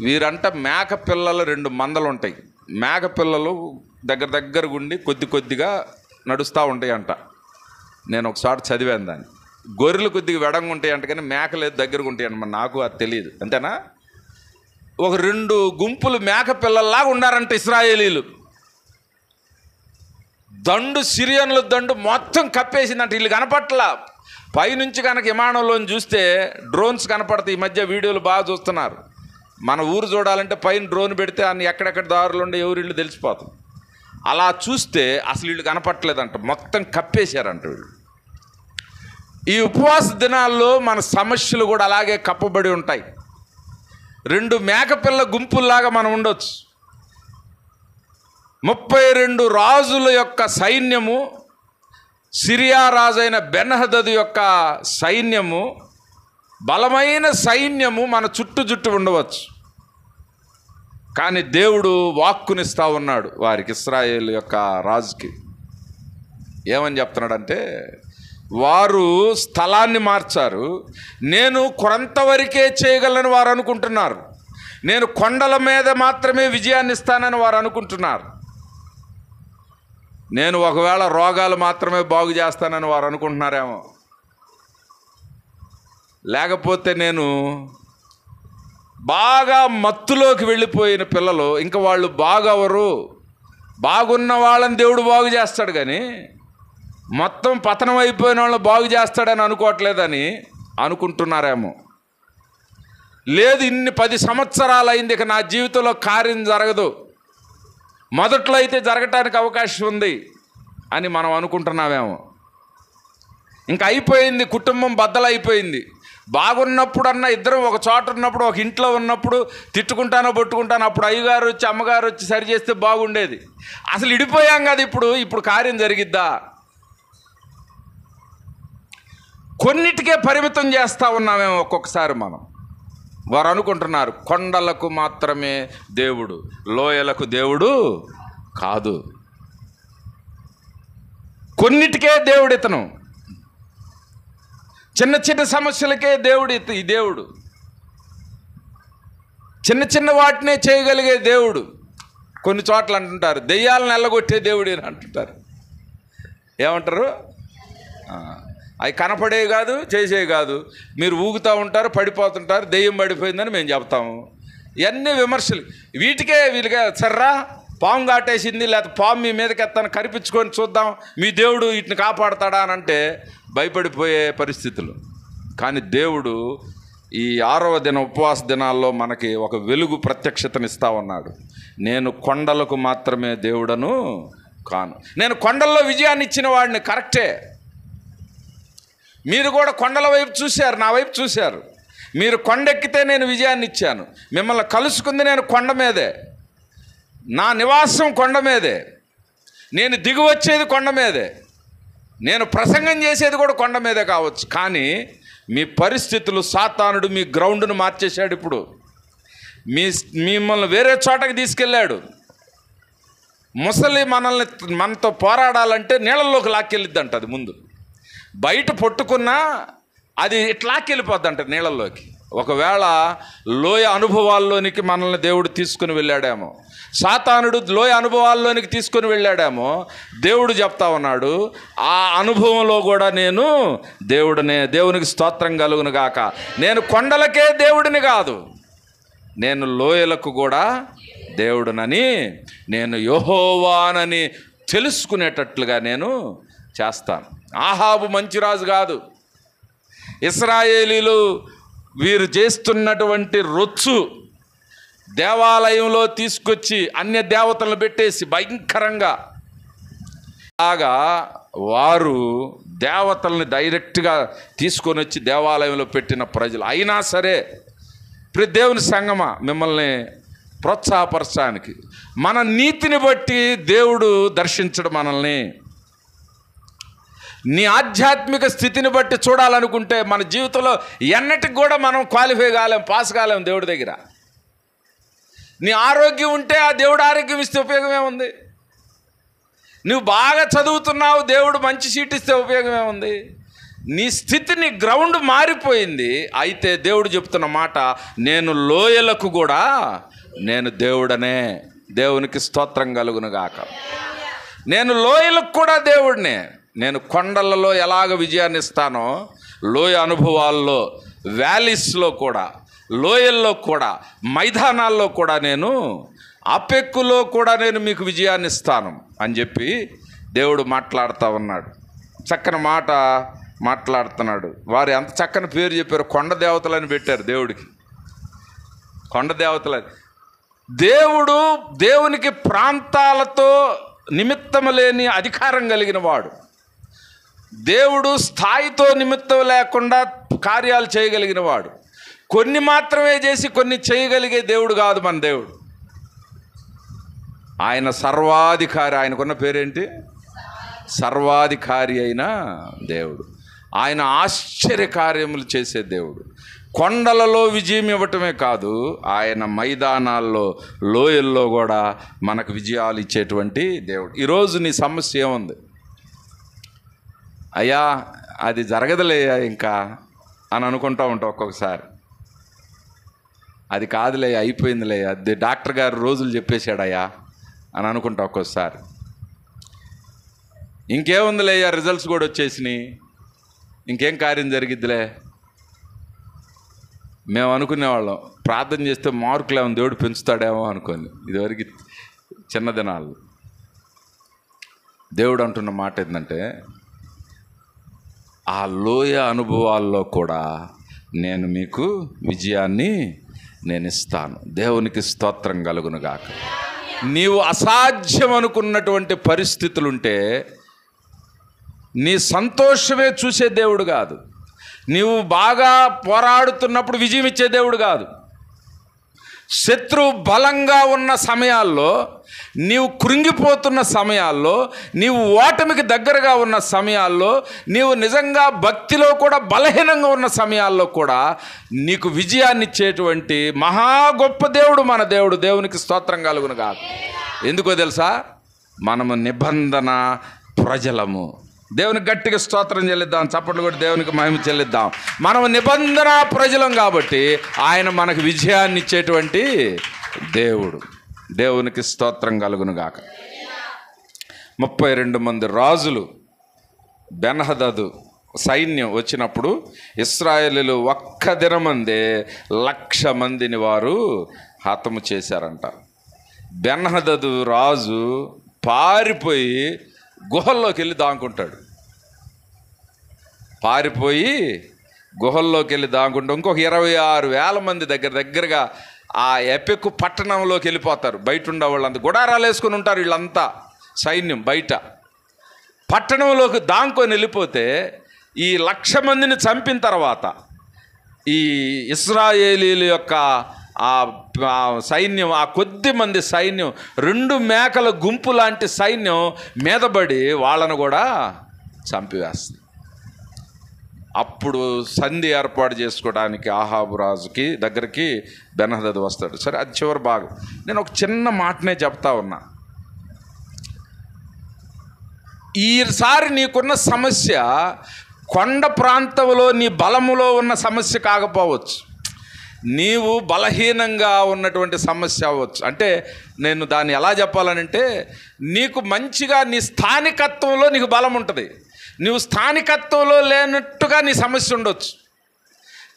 వీరంట మేక పిల్లలు 2 మందలు ఉంటాయి. మేక పిల్లలు దగ్గరగా ఉండి కొద్దిగా నడుస్తూ ఉంటాయి అంట. నేను ఒకసారి చదివాను దాన్ని. గొర్రెలు కొద్దిగా వెడంగా ఉంటాయి అంట, కానీ మేకలు దగ్గరగా ఉంటాయి అంట. మరి నాకు అది తెలియదు, అంతేనా? ఒక 2 గుంపులు మేక పిల్లల్లాగా ఉండారంట ఇశ్రాయేలీలు. దండు, సిరియన్ల దండు మొత్తం కప్పేసిందంట. వీళ్ళు కనపట్ల. పైనుంచి కనుక విమానంలో చూస్తే డ్రోన్స్ కనపడతాయి. ఈ మధ్య వీడియోలు బాగా చూస్తున్నారు. మన ఊరు చూడాలంటే పైన డ్రోన్ పెడితే అన్ని ఎక్కడెక్కడ దారులు ఉండే ఎవరు ఇళ్ళు తెలిసిపోతుంది. అలా చూస్తే అసలు వీళ్ళు కనపట్లేదంట, మొత్తం కప్పేశారంట వీళ్ళు. ఈ ఉపవాస దినాల్లో మన సమస్యలు కూడా అలాగే కప్పబడి ఉంటాయి. 2 మేకపిల్ల గుంపుల్లాగా మనం ఉండొచ్చు. 32 రాజుల యొక్క సైన్యము, సిరియా రాజైన బెన్హదదు యొక్క సైన్యము, బలమైన సైన్యము మన చుట్టూ ఉండవచ్చు. కానీ దేవుడు వాక్కునిస్తూ ఉన్నాడు వారికి, ఇశ్రాయేలు యొక్క రాజుకి. ఏమని చెప్తున్నాడంటే, వారు స్థలాన్ని మార్చారు. నేను కొంతవరకే చేయగలను వారు అనుకుంటున్నారు. నేను కొండల మీద మాత్రమే విజయాన్ని ఇస్తానని వారు అనుకుంటున్నారు. నేను ఒకవేళ రోగాలు మాత్రమే బాగు చేస్తానని వారు అనుకుంటున్నారేమో. లేకపోతే నేను బాగా మత్తులోకి వెళ్ళిపోయిన పిల్లలు, ఇంకా వాళ్ళు బాగవరు. బాగున్న వాళ్ళని దేవుడు బాగు చేస్తాడు, కానీ మొత్తం పతనం అయిపోయిన వాళ్ళని బాగు చేస్తాడని అనుకోవట్లేదని అనుకుంటున్నారేమో. లేదు, ఇన్ని 10 సంవత్సరాలు అయింది, ఇక నా జీవితంలో కార్యం జరగదు, మొదట్లో అయితే జరగటానికి అవకాశం ఉంది అని మనం అనుకుంటున్నామేమో. ఇంకా అయిపోయింది, కుటుంబం బద్దలైపోయింది. బాగున్నప్పుడన్నా ఇద్దరం ఒక చోట ఉన్నప్పుడు, ఒక ఇంట్లో ఉన్నప్పుడు తిట్టుకుంటానో పట్టుకుంటానో, అప్పుడు అయ్యగారు వచ్చి అమ్మగారు వచ్చి సరి చేస్తే బాగుండేది. అసలు ఇడిపోయాం కదా, ఇప్పుడు కార్యం జరిగిద్దా? కొన్నిటికే పరిమితం చేస్తూ ఉన్నామేమో ఒక్కొక్కసారి మనం. వారు అనుకుంటున్నారు కొండలకు మాత్రమే దేవుడు, లోయలకు దేవుడు కాదు. కొన్నిటికే దేవుడు ఇతను, చిన్న సమస్యలకే దేవుడు ఈ దేవుడు, చిన్న వాటినే చేయగలిగే దేవుడు. కొన్ని చోట్ల అంటుంటారు దెయ్యాలను ఎల్లగొట్టే దేవుడు అని అంటుంటారు. ఏమంటారు? అవి కనపడే కాదు, చేసే కాదు. మీరు ఊగుతూ ఉంటారు, పడిపోతుంటారు, దెయ్యం పడిపోయిందని మేము చెప్తాము. ఇవన్నీ విమర్శలు. వీళ్ళకే సర్రా పాము కాటేసింది, లేకపోతే పాము మీ మీదకి ఎత్తాను, కనిపించుకొని చూద్దాం, మీ దేవుడు వీటిని కాపాడతాడా అని అంటే భయపడిపోయే పరిస్థితులు. కానీ దేవుడు ఈ 6వ దిన ఉపవాస దినాల్లో మనకి ఒక వెలుగు ప్రత్యక్షతనిస్తూ ఉన్నాడు. నేను కొండలకు మాత్రమే దేవుడను కాను. నేను కొండల్లో విజయాన్ని ఇచ్చిన వాడిని, కరెక్టే. మీరు కూడా కొండల వైపు చూశారు, నా వైపు చూశారు. మీరు కొండెక్కితే నేను విజయాన్ని ఇచ్చాను. మిమ్మల్ని కలుసుకుంది నేను కొండ మీదే, నా నివాసం కొండ మీదే, నేను దిగువచ్చేది కొండ మీదే, నేను ప్రసంగం చేసేది కూడా కొండ మీదే కావచ్చు. కానీ మీ పరిస్థితులు, సాతానుడు మీ గ్రౌండ్ను మార్చేశాడు. ఇప్పుడు మిమ్మల్ని వేరే చోటకి తీసుకెళ్ళాడు. ముసలి మనతో పోరాడాలంటే నీళ్ళల్లోకి లాక్కెళ్ళిద్దంట. అది ముందు బయట పట్టుకున్నా అది ఇట్లాకెళ్ళిపోద్ది అంట నీళ్ళల్లోకి. ఒకవేళ లోయ అనుభవాల్లోనికి మనల్ని దేవుడు తీసుకుని వెళ్ళాడేమో, సాతానుడు లోయ అనుభవాల్లోనికి తీసుకుని వెళ్ళాడేమో, దేవుడు చెప్తా ఉన్నాడు ఆ అనుభవంలో కూడా నేను దేవుడినే. దేవునికి స్తోత్రం కలుగును గాక. నేను కొండలకే దేవుడిని కాదు, నేను లోయలకు కూడా దేవుడునని, నేను యెహోవానని తెలుసుకునేటట్లుగా నేను చేస్తాను. ఆహాబు మంచి రాజు కాదు. ఇశ్రాయేలీలు వీరు చేస్తున్నటువంటి రొచ్చు, దేవాలయంలో తీసుకొచ్చి అన్య దేవతలను పెట్టేసి భయంకరంగా లాగా వారు దేవతల్ని డైరెక్ట్గా తీసుకొని వచ్చి దేవాలయంలో పెట్టిన ప్రజలు. అయినా సరే ప్రతి దేవుని సంగమా మిమ్మల్ని ప్రోత్సాహపరచడానికి, మన నీతిని బట్టి దేవుడు దర్శించడం మనల్ని. నీ ఆధ్యాత్మిక స్థితిని బట్టి చూడాలనుకుంటే మన జీవితంలో ఎన్నటికి కూడా మనం క్వాలిఫై కాలేం, పాస్ కాలేం దేవుడి దగ్గర. నీ ఆరోగ్యం ఉంటే ఆ దేవుడు ఆరోగ్యం ఇస్తే ఉపయోగమే ఉంది. నువ్వు బాగా చదువుతున్నావు, దేవుడు మంచి సీట్ ఇస్తే ఉపయోగమే ఉంది. నీ స్థితి, నీ గ్రౌండ్ మారిపోయింది. అయితే దేవుడు చెప్తున్న మాట, నేను లోయలకు కూడా నేను దేవుడనే. దేవునికి స్తోత్రం కలుగును గాక. నేను లోయలకు కూడా దేవుడినే. నేను కొండలలో ఎలాగ విజయాన్ని ఇస్తానో, లోయ అనుభవాల్లో, వ్యాలీస్లో కూడా, లోయల్లో కూడా, మైదానాల్లో కూడా, నేను అపెక్కులో కూడా నేను మీకు విజయాన్ని ఇస్తాను అని చెప్పి దేవుడు మాట్లాడుతూ ఉన్నాడు. చక్కని మాట మాట్లాడుతున్నాడు. వారు ఎంత చక్కని పేరు చెప్పారు, కొండ దేవతలని పెట్టారు దేవుడికి. కొండ దేవతలని. దేవుడు దేవునికి ప్రాంతాలతో నిమిత్తం లేని అధికారం కలిగిన వాడు. దేవుడు స్థాయితో నిమిత్తం లేకుండా కార్యాలు చేయగలిగిన వాడు. కొన్ని మాత్రమే చేసి కొన్ని చేయగలిగే దేవుడు కాదు మన దేవుడు. ఆయన సర్వాధికారి. ఆయనకున్న పేరేంటి? సర్వాధికారి అయిన దేవుడు. ఆయన ఆశ్చర్యకార్యములు చేసే దేవుడు. కొండలలో విజయం ఇవ్వటమే కాదు, ఆయన మైదానాల్లో, లోయల్లో కూడా మనకు విజయాలు ఇచ్చేటువంటి దేవుడు. ఈరోజు నీ సమస్య ఏముంది? అయ్యా అది జరగదులేయా ఇంకా అని అనుకుంటూ ఉంటావు ఒక్కొక్కసారి. అది కాదులే, అయిపోయిందిలే, అది డాక్టర్ గారు రోజులు చెప్పేశాడయ్యా అని అనుకుంటా ఒక్కొక్కసారి. ఇంకేముందిలే అయ్యా, రిజల్ట్స్ కూడా వచ్చేసినాయి, ఇంకేం కార్యం జరిగిద్దిలే. మేము అనుకునేవాళ్ళం ప్రార్థన చేస్తే మార్కులు ఏమో దేవుడు పెంచుతాడేమో అనుకోండి. ఇదివరకు చిన్న దినాలు. దేవుడు అంటున్న మాట ఏంటంటే, ఆ లోయ అనుభవాల్లో కూడా నేను మీకు విజయాన్ని నేను ఇస్తాను. దేవునికి స్తోత్రం కలుగును గాక. నీవు అసాధ్యం అనుకున్నటువంటి పరిస్థితులుంటే నీ సంతోషమే చూసే దేవుడు కాదు. నీవు బాగా పోరాడుతున్నప్పుడు విజయం ఇచ్చే దేవుడు కాదు. శత్రువు బలంగా ఉన్న సమయాల్లో, నీవు కృంగిపోతున్న సమయాల్లో, నీవు ఓటమికి దగ్గరగా ఉన్న సమయాల్లో, నీవు నిజంగా భక్తిలో కూడా బలహీనంగా ఉన్న సమయాల్లో కూడా నీకు విజయాన్ని ఇచ్చేటువంటి మహా గొప్ప దేవుడు మన దేవుడు. దేవునికి స్తోత్రం కలుగును కాదు. ఎందుకో తెలుసా? మనము నిబంధన ప్రజలము. దేవునికి గట్టిగా స్తోత్రం చెల్లిద్దాం, చప్పట్లు కూడా దేవునికి మహిమ చెల్లిద్దాం. మనం నిబంధన ప్రజలం కాబట్టి ఆయన మనకు విజయాన్ని ఇచ్చేటువంటి దేవుడు. దేవునికి స్తోత్రం కలుగును గాక. 32 మంది రాజులు, బెన్హదదు సైన్యం వచ్చినప్పుడు ఇశ్రాయేలీలు ఒక్క దినమందే 1,00,000 మందిని వారు హతము చేశారంట. బెన్హదదు రాజు పారిపోయి గుహల్లోకి వెళ్ళి దాక్కుంటాడు. పారిపోయి గుహల్లోకి వెళ్ళి దాక్కుంటూ ఇంకొక 26,000 మంది దగ్గరగా ఆ ఎపెక్కు పట్టణంలోకి వెళ్ళిపోతారు. బయట ఉండే వాళ్ళంతా గుడారాలు వేసుకొని ఉంటారు. వీళ్ళంతా సైన్యం బయట పట్టణంలోకి దాంకొని వెళ్ళిపోతే ఈ 1,00,000 మందిని చంపిన తర్వాత ఈ ఇశ్రాయేలీల యొక్క ఆ సైన్యం, ఆ కొద్ది మంది సైన్యం 2 మేకల గుంపు లాంటి సైన్యం మీదబడి వాళ్ళను కూడా చంపివేస్తుంది. అప్పుడు సంధి ఏర్పాటు చేసుకోవడానికి ఆహాబు రాజుకి దగ్గరికి బెన్హదదు వస్తాడు. సరే, అది చివరి భాగం. నేను ఒక చిన్న మాటనే చెప్తా ఉన్నా. ఈసారి నీకున్న సమస్య కొండ ప్రాంతంలో నీ బలములో ఉన్న సమస్య కాకపోవచ్చు, నీవు బలహీనంగా ఉన్నటువంటి సమస్య అవ్వచ్చు. అంటే నేను దాన్ని ఎలా చెప్పాలనంటే, నీకు మంచిగా నీ స్థానికత్వంలో నీకు బలం ఉంటుంది, నువ్వు స్థానికత్వంలో లేనట్టుగా నీ సమస్య ఉండొచ్చు.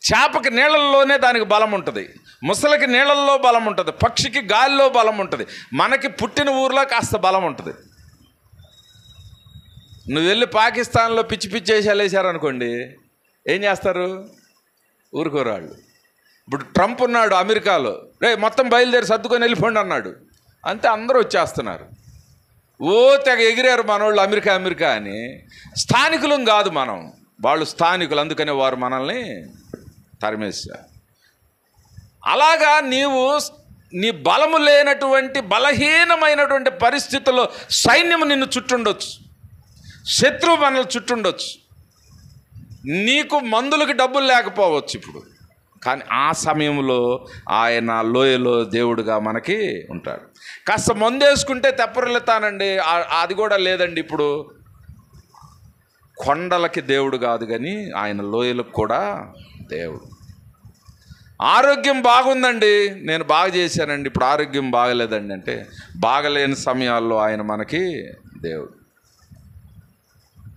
చేపకి నీళ్ళల్లోనే దానికి బలం ఉంటుంది, ముసలికి నీళ్ళల్లో బలం ఉంటుంది, పక్షికి గాలిలో బలం ఉంటుంది, మనకి పుట్టిన ఊర్లో కాస్త బలం ఉంటుంది. నువ్వు వెళ్ళి పాకిస్తాన్లో పిచ్చి పిచ్చి వేసాలు వేసారనుకోండి, ఏం చేస్తారు? ఊరుకోరాళ్ళు. ఇప్పుడు ట్రంప్ ఉన్నాడు అమెరికాలో, రే మొత్తం బయలుదేరి సర్దుకొని వెళ్ళిపోండి అన్నాడు, అంతే అందరూ వచ్చేస్తున్నారు. ఓ తెగ ఎగిరారు మనోళ్ళు అమెరికా అని. స్థానికులం కాదు మనం, వాళ్ళు స్థానికులు, అందుకనే వారు మనల్ని తరిమేశారు. అలాగా నీవు నీ బలము లేనటువంటి బలహీనమైనటువంటి పరిస్థితుల్లో సైన్యము నిన్ను చుట్టుండొచ్చు, శత్రువు మనల్ని చుట్టుండొచ్చు, నీకు మందులకి డబ్బులు లేకపోవచ్చు ఇప్పుడు, కానీ ఆ సమయంలో ఆయన లోయలో దేవుడుగా మనకి ఉంటాడు. కాస్త మందేసుకుంటే తెప్పరిల్లుతానండి, అది కూడా లేదండి. ఇప్పుడు కొండలకి దేవుడు కాదు కానీ ఆయన లోయలకు కూడా దేవుడు. ఆరోగ్యం బాగుందండి, నేను బాగా చేశానండి, ఇప్పుడు ఆరోగ్యం బాగలేదండి అంటే, బాగలేని సమయాల్లో ఆయన మనకి దేవుడు.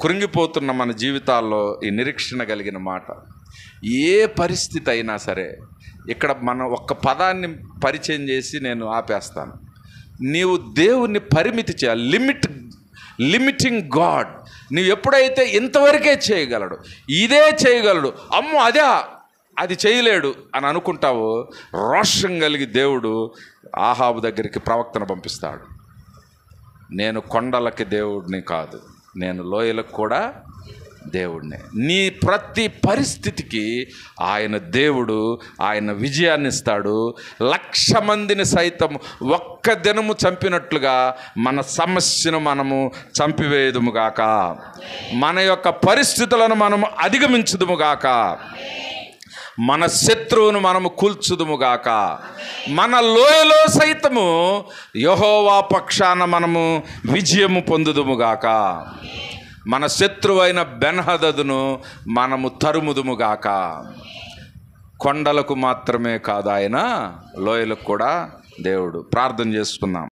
కృంగిపోతున్న మన జీవితాల్లో ఈ నిరీక్షణ కలిగిన మాట, ఏ పరిస్థితి అయినా సరే, ఇక్కడ మనం ఒక్క పదాన్ని పరిచయం చేసి నేను ఆపేస్తాను. నీవు దేవుణ్ణి పరిమితి చేయాలి, లిమిటింగ్ గాడ్. నీవు ఎప్పుడైతే ఇంతవరకే చేయగలడు, ఇదే చేయగలడు, అమ్మో అదే అది చేయలేడు అని అనుకుంటావో, రోషం కలిగి దేవుడు ఆహాబు దగ్గరికి ప్రవక్తను పంపిస్తాడు. నేను కొండలకి దేవుడిని కాదు, నేను లోయలకు కూడా దేవుడినే. నీ ప్రతి పరిస్థితికి ఆయన దేవుడు, ఆయన విజయాన్ని ఇస్తాడు. 1,00,000 మందిని సైతం ఒక్క దినము చంపినట్లుగా మన సమస్యను మనము చంపివేయుదుముగాక, మన యొక్క పరిస్థితులను మనము అధిగమించుదుముగాక, మన శత్రువును మనము కూల్చుదుముగాక, మన లోయలో సైతము యెహోవా పక్షాన మనము విజయము పొందుదుముగాక, మన శత్రువైన బెన్హదదును మనము తరుముదుముగాక. కొండలకు మాత్రమే కాదు ఆయన, లోయలకు కూడా దేవుడు. ప్రార్థన చేసుకుందాం.